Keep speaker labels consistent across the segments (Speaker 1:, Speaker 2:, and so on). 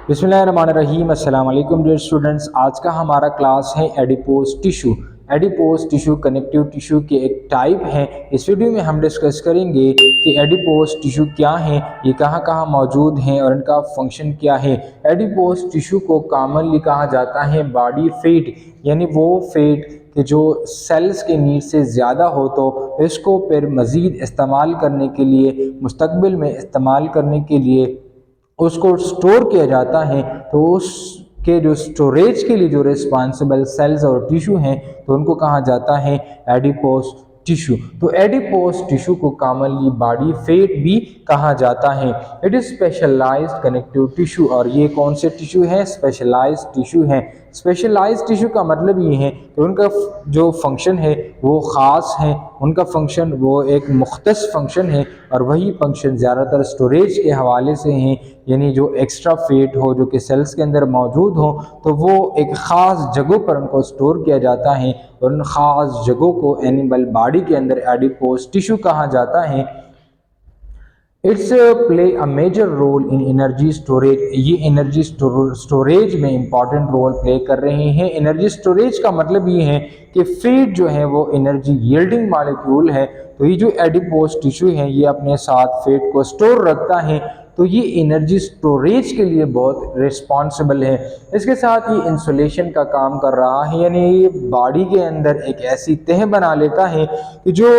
Speaker 1: बिस्मिल्लाहिर्रहमानिर्रहीम। अस्सलाम वालेकुम डियर स्टूडेंट्स। आज का हमारा क्लास है adipose tissue. Adipose tissue connective tissue के एक टाइप है। इस वीडियो में हम डिस्कस करेंगे कि एडिपोज टिश्यू क्या है, ये कहाँ कहाँ मौजूद हैं और इनका फंक्शन क्या है। एडिपोज टिश्यू को कॉमनली कहा जाता है बॉडी फैट, यानी वो फैट कि जो सेल्स के नीड से ज़्यादा हो तो इसको फिर मज़ीद इस्तेमाल करने के लिए, मुस्तकबिल में इस्तेमाल करने के लिए उसको स्टोर किया जाता है। तो उसके जो स्टोरेज के लिए जो रिस्पॉन्सिबल सेल्स और टिश्यू हैं तो उनको कहा जाता है एडिपोज टिश्यू। तो एडिपोज टिश्यू को कॉमनली बॉडी फैट भी कहा जाता है। It is specialised connective tissue. और ये कौन से टिश्यू है? स्पेशलाइज्ड टिश्यू है। स्पेशलाइज्ड टिश्यू का मतलब ये है कि उनका जो फंक्शन है वो ख़ास है, उनका फंक्शन वो एक मुख्तस फंक्शन है और वही फंक्शन ज़्यादातर स्टोरेज के हवाले से हैं, यानी जो एक्स्ट्रा फैट हो जो कि सेल्स के अंदर मौजूद हो तो वो एक ख़ास जगहों पर उनको स्टोर किया जाता है और उन ख़ास जगहों को एनिमल बॉडी के अंदर एडिपोज टिश्यू कहा जाता है। It's play a major role in energy storage. ये एनर्जी स्टोरेज में इंपॉर्टेंट रोल प्ले कर रहे हैं। एनर्जी स्टोरेज का मतलब ये है कि फैट जो है वो एनर्जी यील्डिंग मॉलिक्यूल है। तो ये जो एडिपोज टिश्यू है ये अपने साथ फैट को स्टोर रखता है, तो ये एनर्जी स्टोरेज के लिए बहुत रिस्पॉन्सिबल है। इसके साथ ये इंसुलेशन का काम कर रहा है, यानी ये बॉडी के अंदर एक ऐसी तह बना लेता है कि जो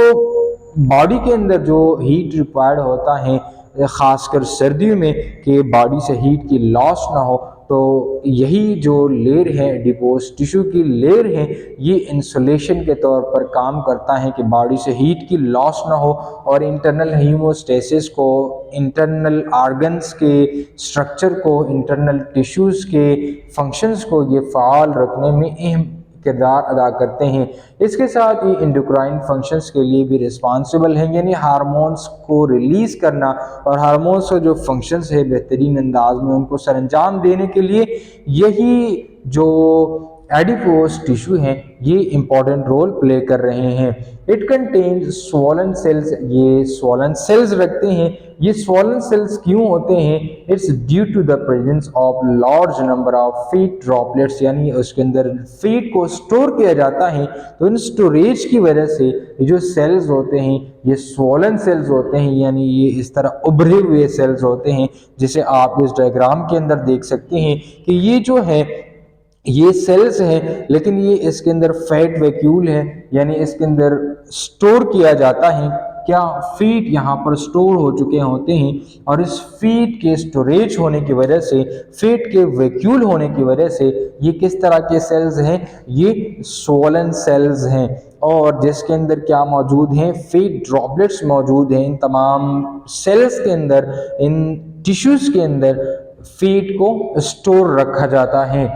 Speaker 1: बॉडी के अंदर जो हीट रिक्वायर्ड होता है, ख़ासकर सर्दियों में, कि बॉडी से हीट की लॉस ना हो, तो यही जो लेयर है एडिपोज टिश्यू की लेयर है ये इंसुलेशन के तौर पर काम करता है कि बॉडी से हीट की लॉस ना हो और इंटरनल हीमोस्टेसिस को, इंटरनल ऑर्गन्स के स्ट्रक्चर को, इंटरनल टिश्यूज़ के फंक्शंस को ये फ़ाल रखने में अहम किरदार अदा करते हैं। इसके साथ ही एंडोक्राइन फंक्शंस के लिए भी रिस्पॉन्सिबल हैं, यानी हार्मोन्स को रिलीज़ करना और हार्मोन्स के जो फंक्शंस है बेहतरीन अंदाज में उनको सरंजाम देने के लिए यही जो एडिपोज टिश्यू हैं ये इंपॉर्टेंट रोल प्ले कर रहे हैं। It contains swollen cells. ये स्वॉलन सेल्स रखते हैं। ये स्वॉलन सेल्स क्यों होते हैं? It's due to the presence of large number of fat droplets, यानी उसके अंदर फैट को स्टोर किया जाता है। तो इन स्टोरेज की वजह से ये जो सेल्स होते हैं ये स्वॉलन सेल्स होते हैं, यानी ये इस तरह उभरे हुए सेल्स होते हैं, जिसे आप इस डायग्राम के अंदर देख सकते हैं कि ये जो है ये सेल्स हैं, लेकिन ये इसके अंदर फैट वैक्यूल है, यानी इसके अंदर स्टोर किया जाता है। क्या फीट यहाँ पर स्टोर हो चुके होते हैं और इस फीट के स्टोरेज होने की वजह से, फीट के वैक्यूल होने की वजह से ये किस तरह के सेल्स हैं? ये स्वॉलन सेल्स हैं और जिसके अंदर क्या मौजूद हैं? फैट ड्रॉपलेट्स मौजूद हैं। इन तमाम सेल्स के अंदर, इन टिश्यूज़ के अंदर फैट को स्टोर रखा जाता है।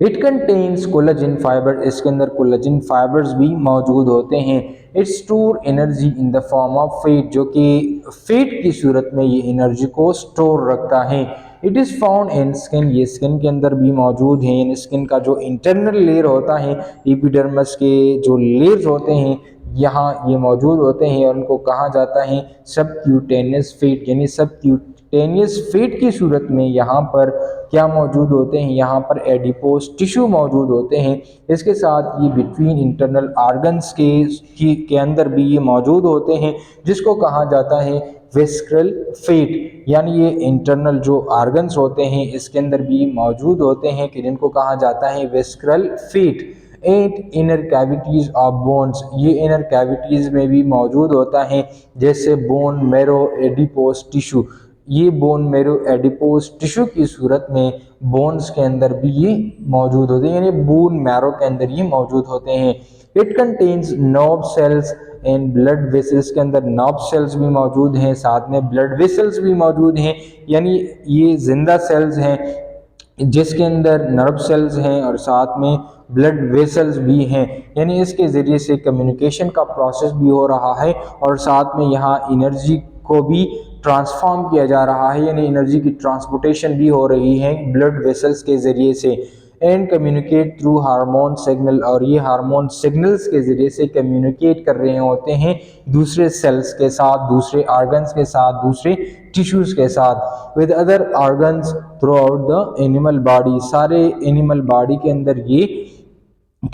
Speaker 1: It contains collagen fibre. इसके अंदर कोलाजन फाइबर्स भी मौजूद होते हैं। It store energy in the form of fat, जो कि फैट की सूरत में ये एनर्जी को स्टोर रखता है। It is found in skin. ये स्किन के अंदर भी मौजूद है। इन स्किन का जो इंटरनल लेयर होता है, एपिडर्मिस के जो लेयर्स होते हैं यहाँ ये मौजूद होते हैं और उनको कहा जाता है सबक्यूटेनियस फैट, यानी सबक्यूटेनियस फैट की सूरत में यहाँ पर क्या मौजूद होते हैं? यहाँ पर एडिपोज टिश्यू मौजूद होते हैं। इसके साथ ये बिटवीन इंटरनल ऑर्गन्स के अंदर भी ये मौजूद होते हैं, जिसको कहा जाता है विस्क्रल फैट, यानी ये इंटरनल जो ऑर्गन्स होते हैं इसके अंदर भी मौजूद होते हैं कि जिनको कहा जाता है visceral fat. 8 inner cavities of bones. ये इनर कैविटीज़ में भी मौजूद होता है, जैसे बोन मैरो एडिपोज टिश्यू। ये बोन मैरो एडिपोज टिश्यू की सूरत में बोन्स के अंदर भी ये मौजूद होते हैं, यानी बोन मैरो के अंदर ये मौजूद होते हैं। It contains nerve cells and blood vessels. के अंदर नर्व सेल्स भी मौजूद हैं, साथ में ब्लड वेसल्स भी मौजूद हैं, यानी ये जिंदा सेल्स हैं जिसके अंदर नर्व सेल्स हैं और साथ में ब्लड वेसल्स भी हैं, यानी इसके ज़रिए से कम्युनिकेशन का प्रोसेस भी हो रहा है और साथ में यहाँ एनर्जी को भी ट्रांसफॉर्म किया जा रहा है, यानी एनर्जी की ट्रांसपोर्टेशन भी हो रही है ब्लड वेसल्स के ज़रिए से। And communicate through hormone signal, और ये हार्मोन सिग्नल्स के ज़रिए से कम्युनिकेट कर रहे होते हैं दूसरे सेल्स के साथ, दूसरे ऑर्गन्स के साथ, दूसरे टिश्यूज़ के साथ, with other organs through out the animal body. सारे एनिमल बॉडी के अंदर ये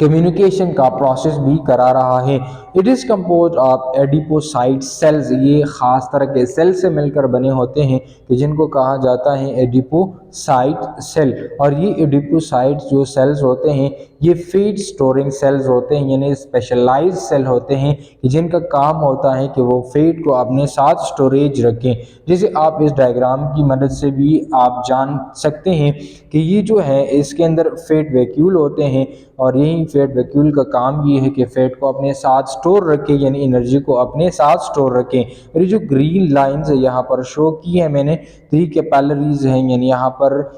Speaker 1: कम्युनिकेशन का प्रोसेस भी करा रहा है। It is compose of adipocyte cells, ये ख़ास तरह के सेल से मिलकर बने होते हैं कि जिनको कहा जाता है एडिपोसाइट सेल। और ये एडिपोसाइट जो सेल्स होते हैं ये फीड स्टोरिंग सेल्स होते हैं, यानी स्पेशलाइज्ड सेल होते हैं कि जिनका काम होता है कि वो फीड को अपने साथ स्टोरेज रखें। जैसे आप इस डायग्राम की मदद से भी आप जान सकते हैं कि ये जो है इसके अंदर फैट वैक्यूल होते हैं, और यही फैट वैक्यूल का काम ये है कि फैट को अपने साथ स्टोर रखें, यानी एनर्जी को अपने साथ स्टोर रखें। और ये जो ग्रीन लाइंस है यहाँ पर शो की है मैंने, तो ये कैपिलरीज हैं, यानी यहाँ पर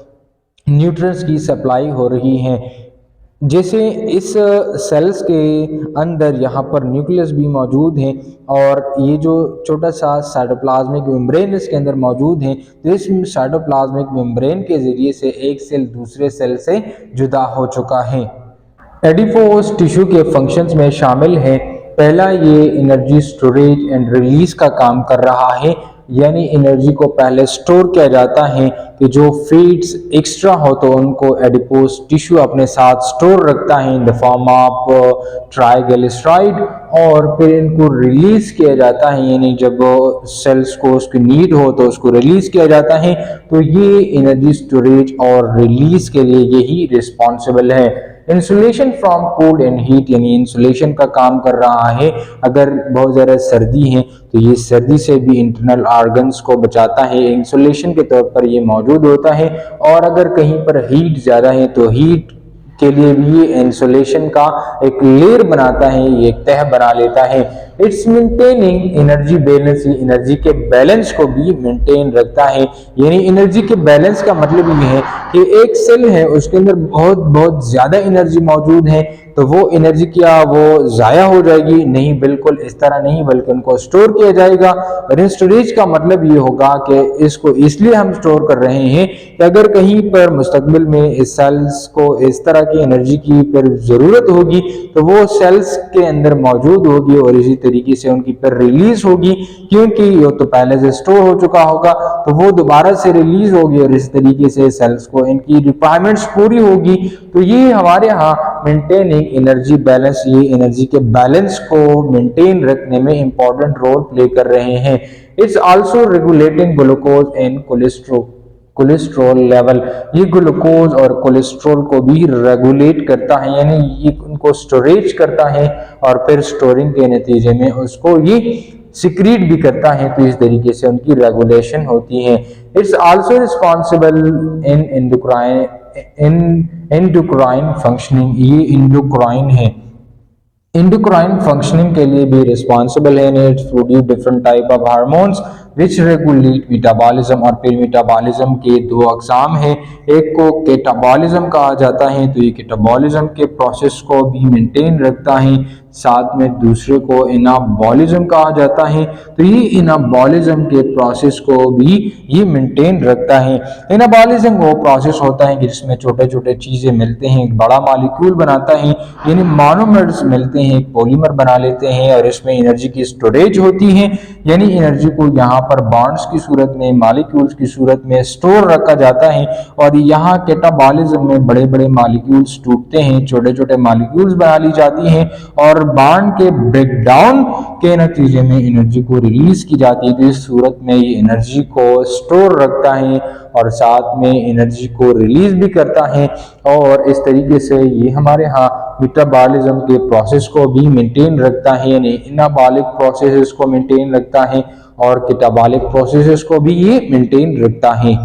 Speaker 1: न्यूट्रिएंट्स की सप्लाई हो रही है। जैसे इस सेल्स के अंदर यहाँ पर न्यूक्लियस भी मौजूद है, और ये जो छोटा सा साइटोप्लाज्मिक मेम्ब्रेन इसके अंदर मौजूद है, तो इस साइटोप्लाज्मिक मेम्ब्रेन के ज़रिए से एक सेल दूसरे सेल से जुदा हो चुका है। एडिपोज टिश्यू के फंक्शंस में शामिल है, पहला ये एनर्जी स्टोरेज एंड रिलीज का काम कर रहा है, यानी एनर्जी को पहले स्टोर किया जाता है कि जो फीड्स एक्स्ट्रा हो तो उनको एडिपोज टिश्यू अपने साथ स्टोर रखता है in the form of triglyceride, और फिर इनको रिलीज किया जाता है, यानी जब सेल्स को उसकी नीड हो तो उसको रिलीज किया जाता है। तो ये एनर्जी स्टोरेज और रिलीज के लिए यही रिस्पॉन्सिबल है। Insulation from cold and heat, यानी इंसुलेशन का काम कर रहा है। अगर बहुत ज़्यादा सर्दी है तो ये सर्दी से भी इंटरनल ऑर्गन्स को बचाता है, इंसुलेशन के तौर पर ये मौजूद होता है। और अगर कहीं पर हीट ज़्यादा है तो हीट के लिए भी ये इंसुलेशन का एक लेयर बनाता है, ये एक तह बना लेता है। इट्स मेंटेनिंग एनर्जी बैलेंस, ये एनर्जी के बैलेंस को भी मेंटेन रखता है। यानी एनर्जी के बैलेंस का मतलब ये है कि एक सेल है उसके अंदर बहुत ज़्यादा एनर्जी मौजूद है, तो वो एनर्जी क्या वो ज़ाया हो जाएगी? नहीं, बिल्कुल इस तरह नहीं, बल्कि उनको स्टोर किया जाएगा। और इन स्टोरेज का मतलब ये होगा कि इसको इसलिए हम स्टोर कर रहे हैं कि अगर कहीं पर मुस्तकबिल में इस सेल्स को इस तरह की एनर्जी की फिर ज़रूरत होगी तो वो सेल्स के अंदर मौजूद होगी और इसी तरीके से उनकी फिर रिलीज होगी, क्योंकि ये तो पहले से स्टोर हो चुका होगा तो वो दोबारा से रिलीज होगी और इस तरीके से सेल्स को इनकी रिक्वायरमेंट्स पूरी होगी। तो ये हमारे यहाँ मेंटेनिंग एनर्जी बैलेंस, ये एनर्जी के बैलेंस को मेंटेन रखने में इंपॉर्टेंट रोल प्ले कर रहे हैं। It's also regulating glucose and cholesterol level, ये ग्लूकोज और कोलेस्ट्रॉल को भी रेगुलेट करता है, यानी ये उनको स्टोरेज करता है और फिर स्टोरिंग के नतीजे में उसको ये सिक्रीट भी करता है, तो इस तरीके से उनकी रेगुलेशन होती है। It's also responsible in endocrine functioning, ये एंडोक्राइन है, एंडोक्राइन फंक्शनिंग के लिए भी रिस्पॉन्सिबल है। It's produce different type of hormones which regulate metabolism, और फिर मेटाबॉलिज्म के दो अकसाम हैं, एक को कैटाबॉलिज्म कहा जाता है, तो ये कैटाबॉलिज्म के प्रोसेस को भी मेंटेन रखता है, साथ में दूसरे को एनाबॉलिज्म कहा जाता है, तो ये एनाबॉलिज्म के प्रोसेस को भी ये मेंटेन रखता है। एनाबॉलिज्म वो प्रोसेस होता है कि जिसमें छोटे छोटे चीज़ें मिलते हैं, एक बड़ा मॉलिक्यूल बनाता है, यानी मोनोमर्स मिलते हैं, एक पॉलीमर बना लेते हैं और इसमें एनर्जी की स्टोरेज होती है, यानी एनर्जी को यहाँ पर बॉन्ड्स की सूरत में, मॉलिक्यूल्स की सूरत में स्टोर रखा जाता है। और यहाँ कैटाबॉलिज्म में बड़े बड़े मॉलिक्यूल्स टूटते हैं, छोटे छोटे मॉलिक्यूल्स बना ली जाती हैं और बॉन्ड के ब्रेकडाउन के नतीजे में एनर्जी को रिलीज की जाती है। तो इस सूरत में ये एनर्जी को स्टोर रखता है और साथ में एनर्जी को रिलीज भी करता है, और इस तरीके से ये हमारे यहाँ मेटाबॉलिज्म के प्रोसेस को भी मेंटेन रखता है, यानी एनाबॉलिक प्रोसेसेस को मेंटेन रखता है और कैटाबॉलिक प्रोसेसेस को भी ये मेंटेन रखता है।